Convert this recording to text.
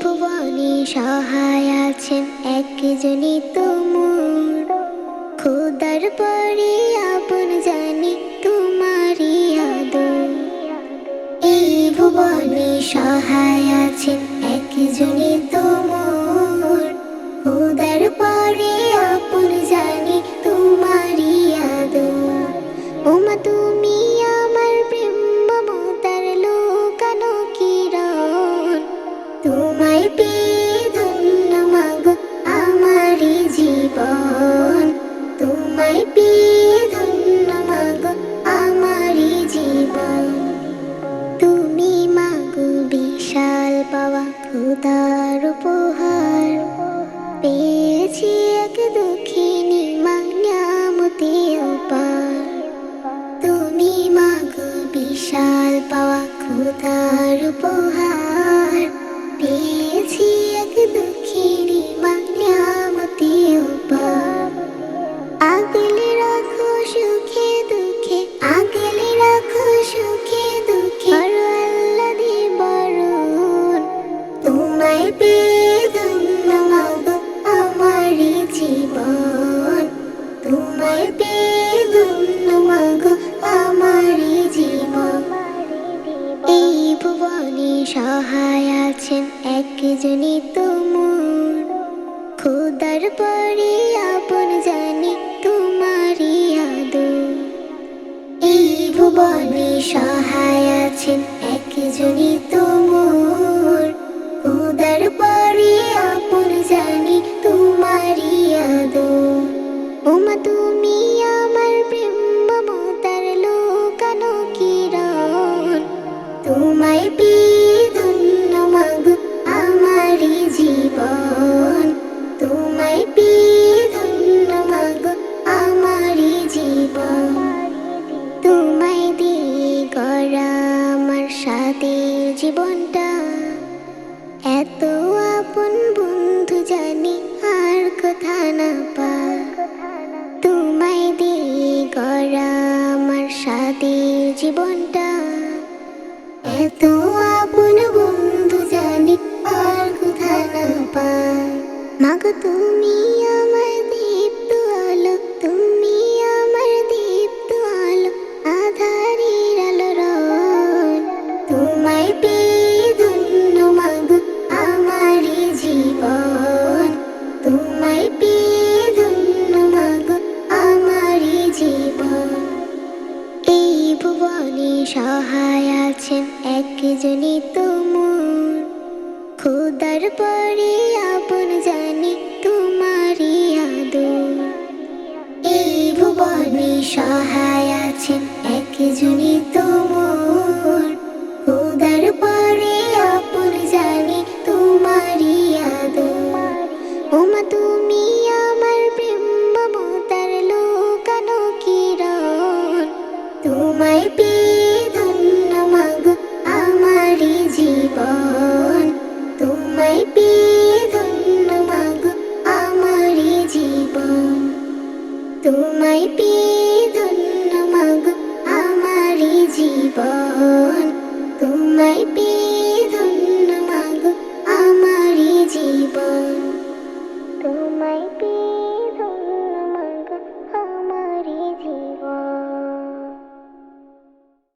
ভুবনে সহায় আছেন একজনই তোমর, খোদার পরে আপন জানি তোমারই আদর। এই ভুবনে সহায় আছেন একজনই তোমর, খোদার পরে আপন জানি তোমারই আদর। ওমা তুমি আমার প্রেম মমতার লুকানো কিরণ, তোমায় পেয়ে ধন্য মাগো আমারই জীবন, তোমায় পেয়ে ধন্য মাগো আমারই জীবন। তুমি মাগো বিশাল পাওয়া খোদার উপহার, পেয়েছি এক দুঃখিনী মা নিয়ামতে অপার। তুমি মাগো বিশাল পাওয়া খোদার উপহার, পেয়েছি এক দুঃখিনী মা নিয়ামতে অপার। আগলে রাখো সুখে দুঃখে, আগলে রাখো সুখে দুঃখে, আরো আল্লাহ দি বরণ। তোমায় পেয়ে ধন্য মাগো আমারই জীবন, তোমায় পেয়ে ধন্য মাগো আমারই জীবন। এই ভুবনে সহায় আছেন একজনই তোমর, খোদার পরে আপন জানি তোমারই আদর। এই ভুবনে সহায় আছেন একজনই তোমর, খোদার পরে আপন জানি তোমারই আদর। ওমা তুমি আমার প্রেম মমতার লুকানো কিরণ, তোমায় পেয়ে ধন্য মাগো আমারই জীবন, তোমায় পেয়ে ধন্য মাগো আমারই জীবন। তোমায় দিয়ে গড়া আমার সাথে জীবনটা, এত আপন বন্ধু জানি আর কোথা না পা। তোমায় দিয়ে গড়া আমার সাথে জীবনটা, এত আপন বন্ধু জানি আর কোথা না পা। মাগো তুমি আমার দীপ্ত আলো, তুমি আমার দীপ্ত আলো, আধারের আলো রন। তোমায় পেয়ে ধন্য মাগো আমারই জীবন, তোমায় পেয়ে ধন্য মাগো আমারই জীবন। এই ভুবনে সহায় আছেন একজনই তোমর, খোদার পরে আপন জানি তোমারই আদর। এই ভুবনে সহায় আছেন একজনই তোমর, খোদার পরে আপন জানি তোমারই আদর। ওমা তুমি আমার প্রেম মমতার লুকানো কিরণ, তোমায় পেয়ে ধন্য মাগো আমারই জীবন, তোমায় পেয়ে ধন্য মাগো আমারই জীবন, তোমায় পেয়ে ধন্য মাগো আমারই জীবন, তোমায় পেয়ে